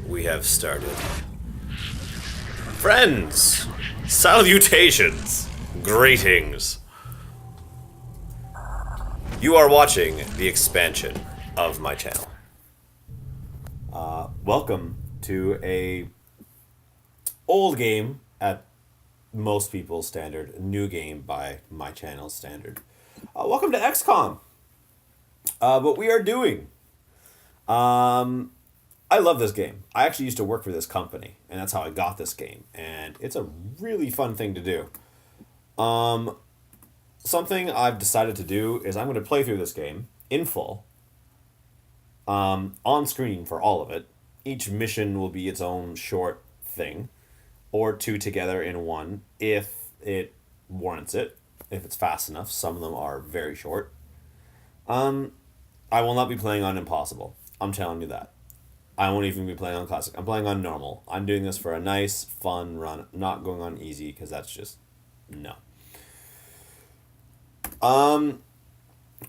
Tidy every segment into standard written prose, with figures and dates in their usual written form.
we have started. Friends, salutations, greetings. You are watching the expansion of my channel. Welcome to a old game at most people's standard, new game by my channel's standard. Welcome to Xcom. What we are doing. I love this game. I actually used to work for this company, and that's how I got this game. And it's a really fun thing to do. Something I've decided to do is I'm going to play through this game in full, on screen for all of it. Each mission will be its own short thing, or two together in one, if it warrants it, if it's fast enough. Some of them are very short. I will not be playing on Impossible. I'm telling you that. I won't even be playing on Classic. I'm playing on Normal. I'm doing this for a nice, fun run. Not going on Easy, because that's just... no.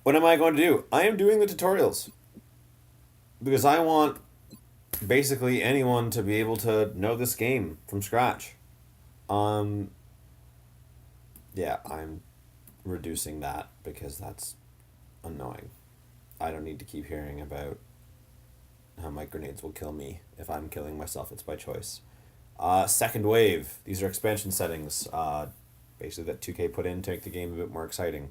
What am I going to do? I am doing the tutorials. Because I want basically anyone to be able to know this game from scratch. Yeah, I'm reducing that because that's annoying. I don't need to keep hearing about how my grenades will kill me. If I'm killing myself, it's by choice. Second wave. These are expansion settings. Basically that 2K put in to make the game a bit more exciting.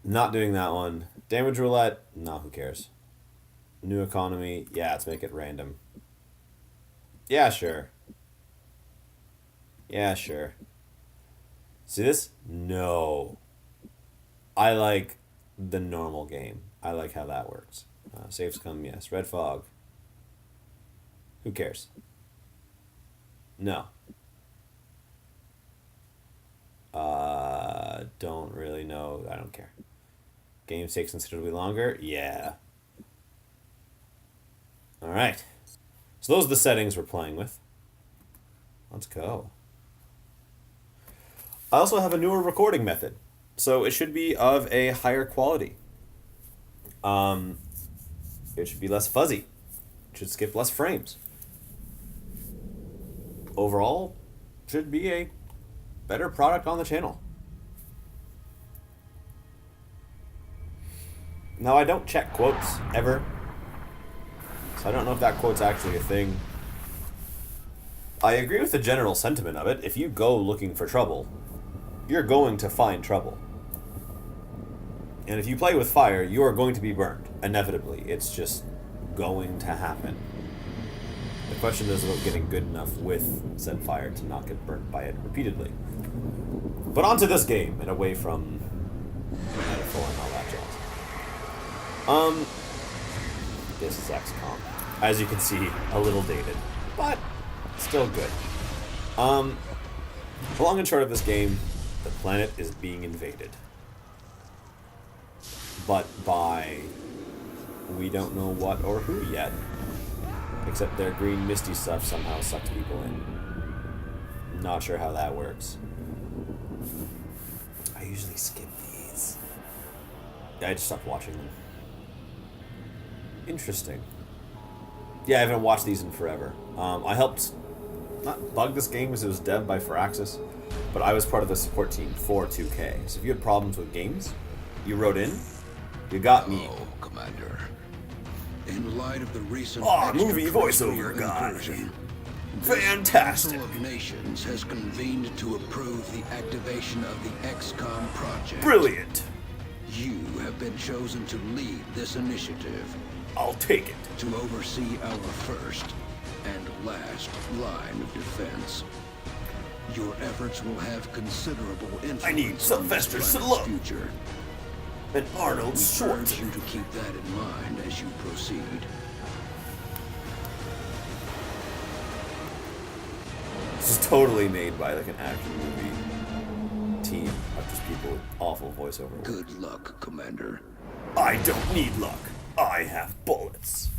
Not doing that one. Damage roulette. No, who cares? New economy. Yeah, let's make it random. Yeah, sure. Yeah, sure. See this? No. I like the normal game. I like how that works. Xcom, yes. Red fog. Who cares? No. Don't really know. I don't care. Game takes considerably longer? Yeah. Alright. So those are the settings we're playing with. Let's go. I also have a newer recording method. So it should be of a higher quality. It should be less fuzzy. It should skip less frames. Overall, should be a better product on the channel. Now, I don't check quotes, ever. So I don't know if that quote's actually a thing. I agree with the general sentiment of it. If you go looking for trouble, you're going to find trouble. And if you play with fire, you are going to be burned, inevitably. It's just going to happen. The question is about getting good enough with said fire to not get burnt by it repeatedly. But on to this game, and away from metaphor and all that jazz. This is Xcom. As you can see, a little dated, but still good. Long and short of this game, the planet is being invaded. But by we don't know what or who yet. Except their green misty stuff somehow sucks people in. Not sure how that works. I usually skip these. I just stopped watching them. Interesting. Yeah, I haven't watched these in forever. I helped not bug this game because it was dev by Firaxis, but I was part of the support team for 2K. So if you had problems with games, you wrote in, you got me. Oh, Commander. In light of the recent movie voiceover guy. Fantastic. The Council of Nations has convened to approve the activation of the Xcom project. Brilliant. You have been chosen to lead this initiative. I'll take it. To oversee our first and last line of defense. Your efforts will have considerable influence I need Sylvester Stallone. Future. And Arnold We urge Schwarzenegger. you to keep that in mind as you proceed. This is totally made by like an action movie team of just people with awful voiceover work. Good luck, Commander. I don't need luck. I have bullets.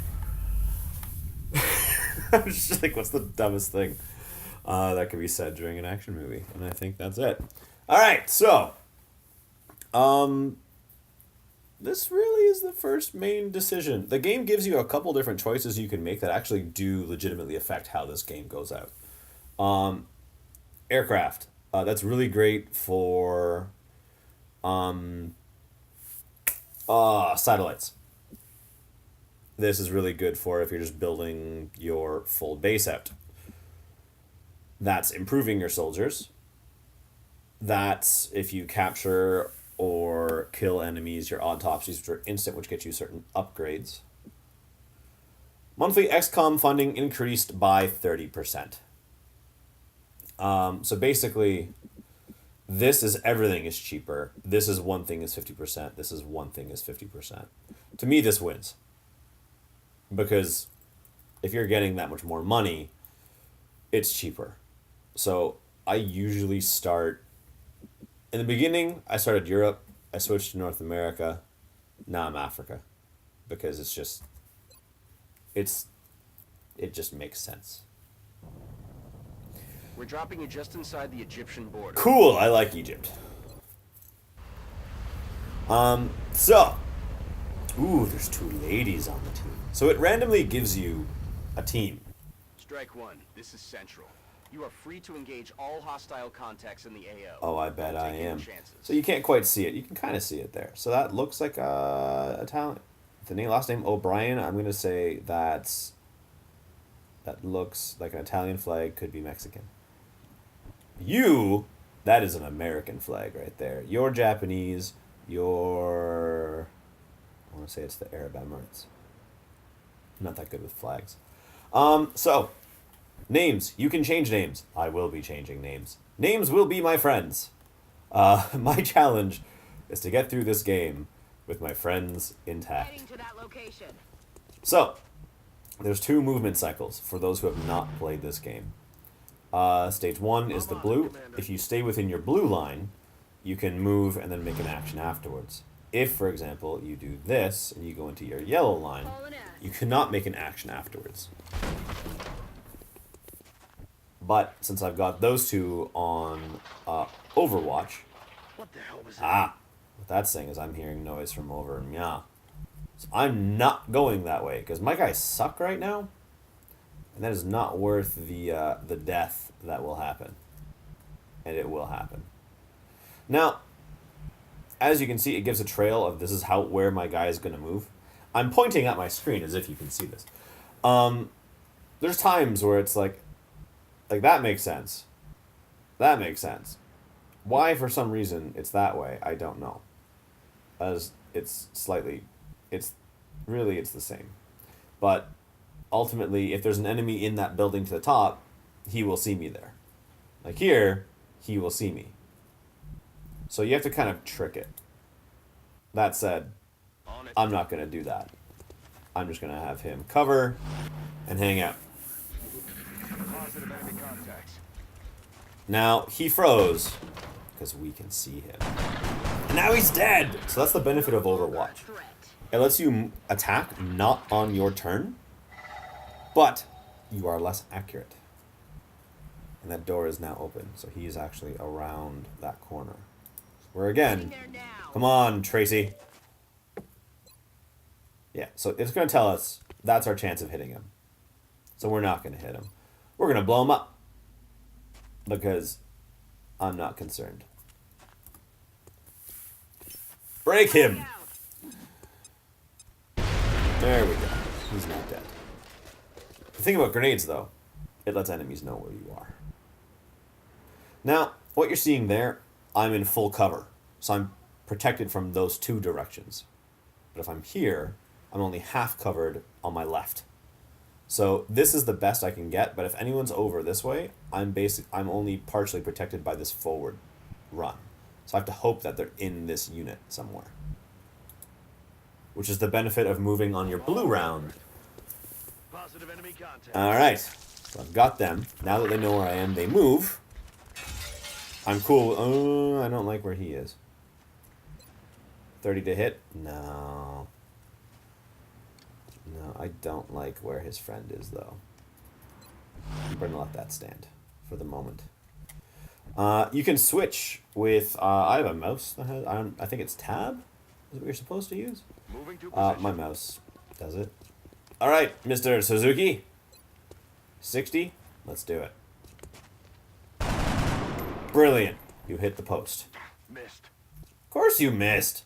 I was just like, what's the dumbest thing that could be said during an action movie? And I think that's it. All right, so this really is the first main decision. The game gives you a couple different choices you can make that actually do legitimately affect how this game goes out. Aircraft. That's really great for satellites. This is really good for if you're just building your full base out. That's improving your soldiers. That's if you capture or kill enemies, your autopsies, which are instant, which get you certain upgrades. Monthly XCOM funding increased by 30%. So basically, this is everything is cheaper. This is one thing is 50%. This is one thing is 50%. To me, this wins. Because if you're getting that much more money, it's cheaper. So I usually start... In the beginning, I started Europe. I switched to North America. Now I'm Africa. Because it's just... It just makes sense. We're dropping you just inside the Egyptian border. Cool, I like Egypt. So... Ooh, there's 2 ladies on the team. So it randomly gives you a team. Strike 1, this is Central. You are free to engage all hostile contacts in the AO. Oh, I bet Don't I take any am. chances. So you can't quite see it. You can kind of see it there. So that looks like a Italian. The last name O'Brien, I'm going to say that looks like an Italian flag, could be Mexican. That is an American flag right there. You're Japanese, I want to say it's the Arab Emirates. I'm not that good with flags. So, names. You can change names. I will be changing names. Names will be my friends. My challenge is to get through this game with my friends intact. Heading to that location. So, there's 2 movement cycles for those who have not played this game. Stage 1 is the blue. If you stay within your blue line, you can move and then make an action afterwards. If, for example, you do this and you go into your yellow line, you cannot make an action afterwards. But since I've got those 2 on Overwatch, What the hell was that? what that's saying is I'm hearing noise from over yeah. So I'm not going that way because my guys suck right now, and that is not worth the death that will happen, and it will happen. Now, as you can see, it gives a trail of this is where my guy is going to move. I'm pointing at my screen as if you can see this. There's times where it's like that makes sense. That makes sense. Why, for some reason, it's that way, I don't know. As it's the same. But ultimately, if there's an enemy in that building to the top, he will see me there. Like here, he will see me. So you have to kind of trick it. That said, I'm not going to do that. I'm just going to have him cover and hang out. Positive enemy contacts. Now, he froze because we can see him. And now he's dead! So that's the benefit of Overwatch. It lets you attack not on your turn, but you are less accurate. And that door is now open, so he is actually around that corner. We're again. Come on, Tracy. Yeah, so it's going to tell us that's our chance of hitting him. So we're not going to hit him. We're going to blow him up. Because I'm not concerned. Break him! There we go. He's not dead. The thing about grenades, though, it lets enemies know where you are. Now, what you're seeing there, I'm in full cover. So I'm protected from those 2 directions. But if I'm here, I'm only half covered on my left. So this is the best I can get, but if anyone's over this way, I'm only partially protected by this forward run. So I have to hope that they're in this unit somewhere. Which is the benefit of moving on your blue round. Positive enemy contact. Alright, so I've got them. Now that they know where I am, they move. I'm cool. Oh, I don't like where he is. 30 to hit? No. No, I don't like where his friend is, though. I'm going to let that stand for the moment. You can switch with... I have a mouse that has... I think it's tab? Is what you're supposed to use? Moving to position. My mouse does it. Alright, Mr. Suzuki. 60. Let's do it. Brilliant. You hit the post. Missed. Of course you missed.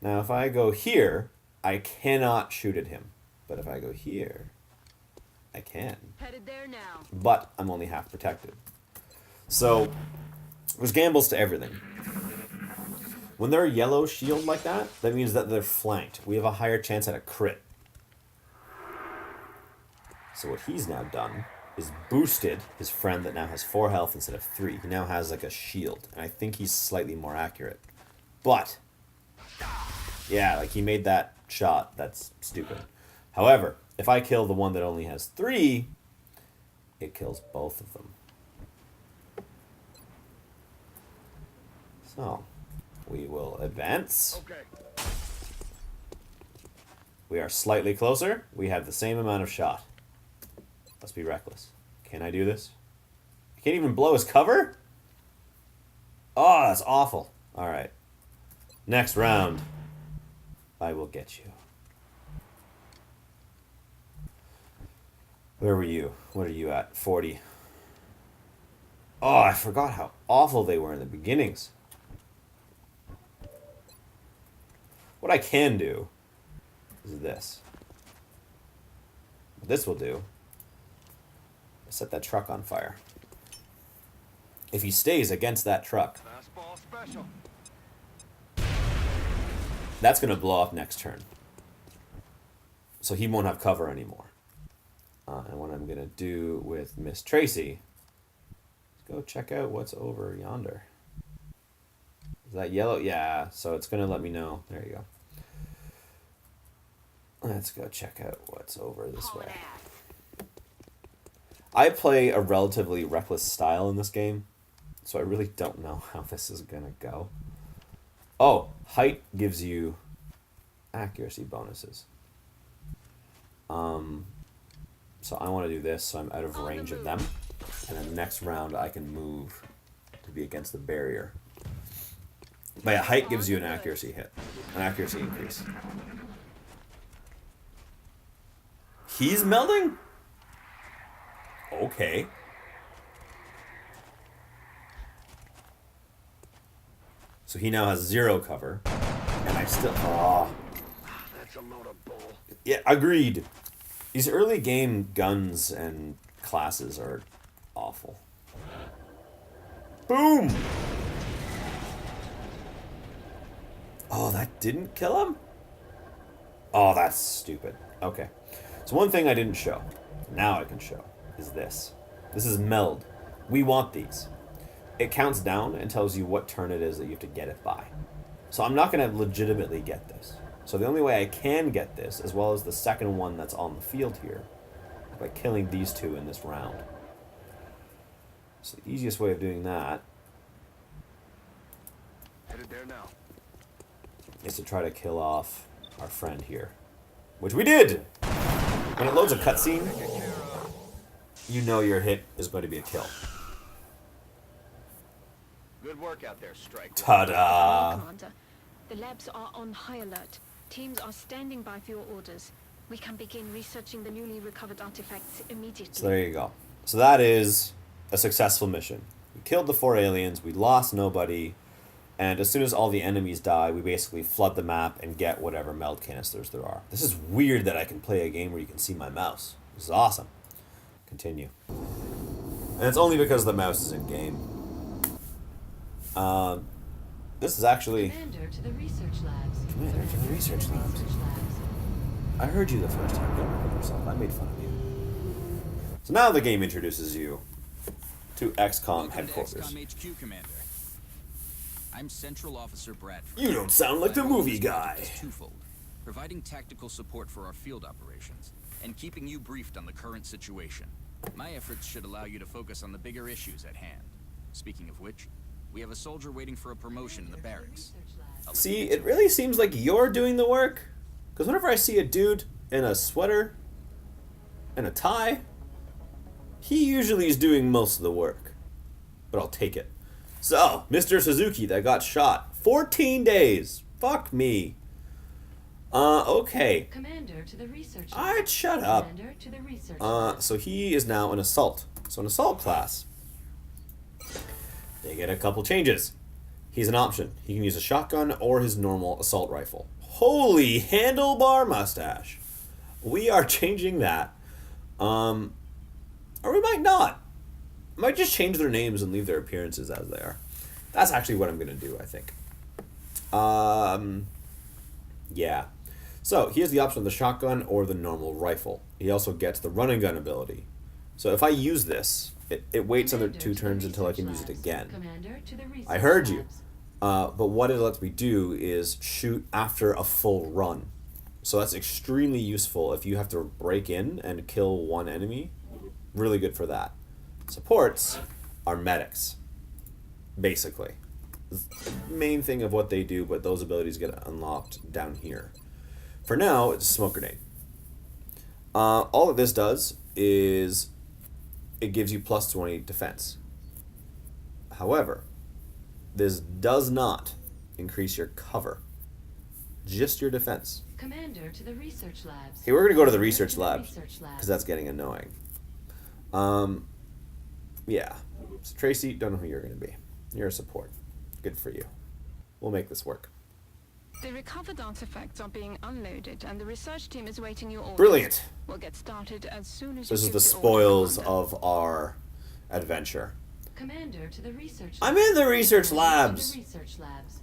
Now, if I go here, I cannot shoot at him. But if I go here, I can. Headed there now. But I'm only half protected. So, there's gambles to everything. When they're a yellow shield like that, that means that they're flanked. We have a higher chance at a crit. So what he's now done is boosted his friend that now has 4 health instead of 3. He now has like a shield, and I think he's slightly more accurate. But, yeah, like he made that shot. That's stupid. However, if I kill the one that only has 3, it kills both of them. So, we will advance. Okay. We are slightly closer. We have the same amount of shot. Let's be reckless. Can I do this? I can't even blow his cover? Oh, that's awful. Alright. Next round. I will get you. Where were you? What are you at? 40. Oh, I forgot how awful they were in the beginnings. What I can do is this. What this will do is set that truck on fire. If he stays against that truck, Fastball special. that's going to blow up next turn. So he won't have cover anymore. And what I'm going to do with Miss Tracy is go check out what's over yonder. Is that yellow? Yeah, so it's going to let me know. There you go. Let's go check out what's over this way. I play a relatively reckless style in this game, so I really don't know how this is going to go. Oh, height gives you accuracy bonuses. So I want to do this so I'm out of range of them. And then next round I can move to be against the barrier. But yeah, height gives you an accuracy hit. An accuracy increase. He's melding? Okay. So he now has 0 cover. And I still... Oh. That's a load of bull. Yeah, agreed. These early game guns and classes are awful. Boom! Oh, that didn't kill him? Oh, that's stupid. Okay. So one thing I didn't show, now I can show, is this. This is meld. We want these. It counts down and tells you what turn it is that you have to get it by. So I'm not going to legitimately get this. So the only way I can get this, as well as the second one that's on the field here, is by killing these 2 in this round. So the easiest way of doing that Headed there now. is to try to kill off our friend here. Which we did! When it loads a cutscene, you know your hit is going to be a kill. Good work out there, Strike. Ta-da! Commander, the labs are on high alert. Teams are standing by for your orders. We can begin researching the newly recovered artifacts immediately. So there you go. So that is a successful mission. We killed the 4 aliens, we lost nobody, and as soon as all the enemies die, we basically flood the map and get whatever meld canisters there are. This is weird that I can play a game where you can see my mouse. This is awesome. Continue. And it's only because the mouse is in game. This is actually... Commander to the research labs. Commander to the research labs. I heard you the first time. Don't record yourself. I made fun of you. So now the game introduces you to Xcom headquarters. Welcome to XCOM HQ, Commander. I'm Central Officer Bradford. You don't sound like the My movie responsibility guy. is twofold: providing tactical support for our field operations, and keeping you briefed on the current situation. My efforts should allow you to focus on the bigger issues at hand. Speaking of which, we have a soldier waiting for a promotion in the barracks. I'll let See, you it really seems like you're doing the work. Because whenever I see a dude in a sweater and a tie, he usually is doing most of the work. But I'll take it. So, Mr. Suzuki that got shot. 14 days. Fuck me. Okay. Commander to the research lab. Alright, shut up. Commander to the research lab. So he is now an assault. So an assault class, they get a couple changes. He's an option. He can use a shotgun or his normal assault rifle. Holy handlebar mustache. We are changing that. Or we might not. Might just change their names and leave their appearances as they are. That's actually what I'm going to do, I think. Yeah. So, he has the option of the shotgun or the normal rifle. He also gets the run and gun ability. So if I use this, it waits another 2 turns until I can use it again. Commander to the research I heard you. labs. But what it lets me do is shoot after a full run. So that's extremely useful if you have to break in and kill one enemy. Really good for that. Supports are medics, basically. The main thing of what they do, but those abilities get unlocked down here. For now, it's a smoke grenade. All that this does is it gives you plus 20 defense. However, this does not increase your cover, just your defense. Commander to the research labs. Okay, we're going to go to the Commander research to the labs, research labs. because that's getting annoying. Yeah. So Tracy, don't know who you're going to be. You're a support. Good for you. We'll make this work. The recovered artifacts are being unloaded, and the research team is waiting your orders. Brilliant. We'll get started as soon as This you is give the order, spoils Commander. of our adventure. Commander to the research I'm labs. in the research Commander to labs. the research labs.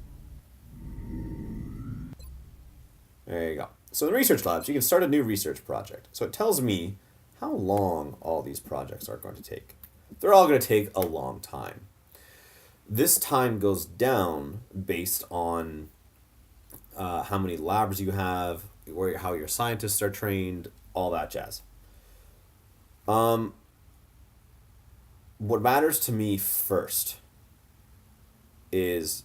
There you go. So in the research labs, you can start a new research project. So it tells me how long all these projects are going to take. They're all going to take a long time. This time goes down based on how many labs you have, how your scientists are trained, all that jazz. What matters to me first is,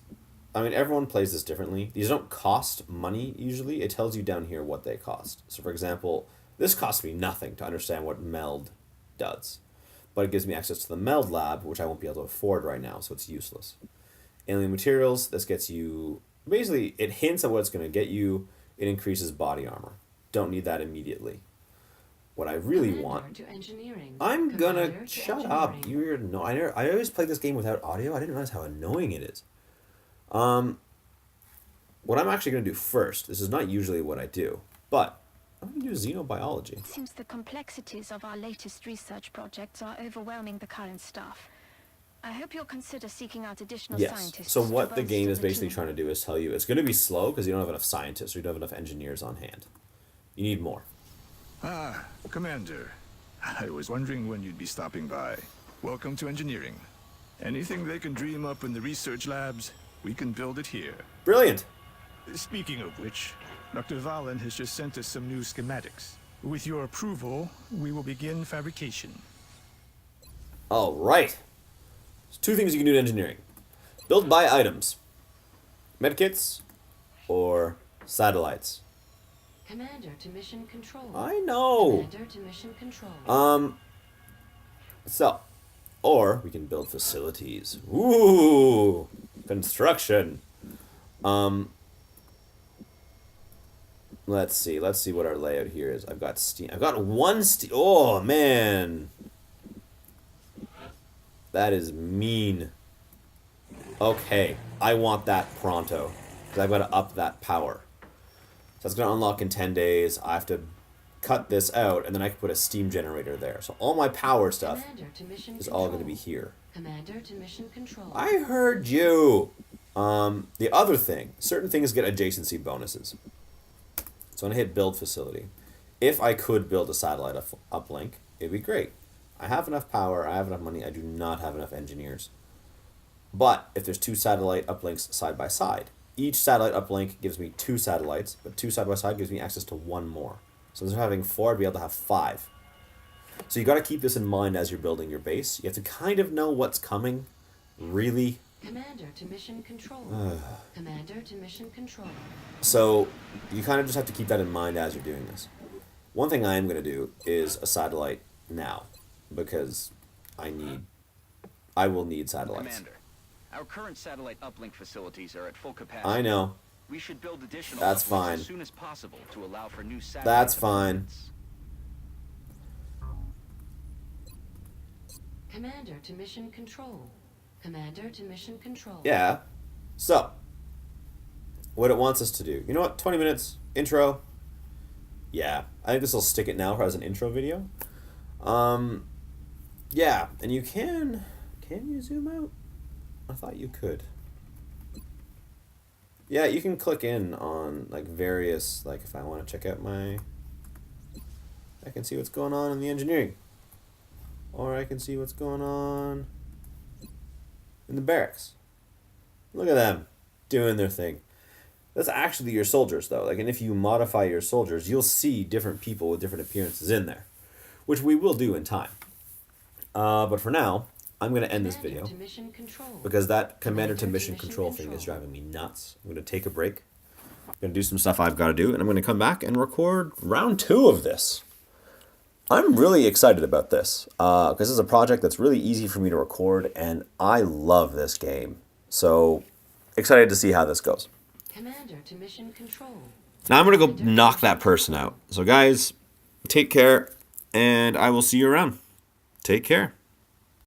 I mean, everyone plays this differently. These don't cost money usually. It tells you down here what they cost. So for example, this costs me nothing to understand what meld does. But it gives me access to the meld lab, which I won't be able to afford right now, so it's useless. Alien materials, this gets you, basically, it hints at what it's going to get you. It increases body armor. Don't need that immediately. What I really Commander want, to engineering. I'm Commander gonna to shut up. engineering. You're no. I always play this game without audio. I didn't realize how annoying it is. What I'm actually gonna do first. This is not usually what I do, but I'm gonna do xenobiology. It seems the complexities of our latest research projects are overwhelming the current staff. I hope you'll consider seeking out additional Yes. scientists. So to what the game bolster is basically team. trying to do is tell you it's gonna be slow because you don't have enough scientists or you don't have enough engineers on hand. You need more. Ah, Commander. I was wondering when you'd be stopping by. Welcome to engineering. Anything they can dream up in the research labs, we can build it here. Brilliant. Speaking of which, Dr. Valen has just sent us some new schematics. With your approval, we will begin fabrication. All right. There's 2 things you can do in engineering: build by items, medkits, or satellites. Commander to mission control. I know. Commander to mission control. So, or we can build facilities. Ooh, construction. Let's see what our layout here is. I've got steam. I've got 1 steam. Oh man, that is mean. Okay, I want that pronto because I've got to up that power. So that's going to unlock in 10 days. I have to cut this out, and then I can put a steam generator there. So all my power stuff Commander to mission is control. all going to be here. Commander to mission control. I heard you. The other thing, certain things get adjacency bonuses. So when I hit build facility, if I could build a satellite uplink, it'd be great. I have enough power, I have enough money, I do not have enough engineers. But if there's 2 satellite uplinks side by side, each satellite uplink gives me 2 satellites, but 2 side by side gives me access to 1 more. So instead of having 4, I'd be able to have 5. So you got to keep this in mind as you're building your base. You have to kind of know what's coming, really. Commander to mission control. Commander to mission control. So you kind of just have to keep that in mind as you're doing this. One thing I am going to do is a satellite now, because I will need satellites. Commander, our current satellite uplink facilities are at full capacity. I know. We should build additional That's uplifts fine. as soon as possible to allow for new satellite That's fine. deployments. Commander to mission control. Commander to mission control. Yeah. So, what it wants us to do. You know what? 20 minutes. Intro. Yeah. I think this will stick it now as an intro video. Yeah. And you can... Can you zoom out? I thought you could. Yeah, you can click in on, like, various... Like, if I want to check out my... I can see what's going on in the engineering. Or I can see what's going on in the barracks. Look at them doing their thing. That's actually your soldiers, though. Like, and if you modify your soldiers, you'll see different people with different appearances in there, which we will do in time. But for now, I'm going to end this video To mission control. because that commander to Commander to mission mission control thing control. is driving me nuts. I'm going to take a break. I'm going to do some stuff I've got to do, and I'm going to come back and record round 2 of this. I'm really excited about this because this is a project that's really easy for me to record, and I love this game. So excited to see how this goes. Commander to mission control. Now I'm going to go knock that person out. So guys, take care, and I will see you around. Take care.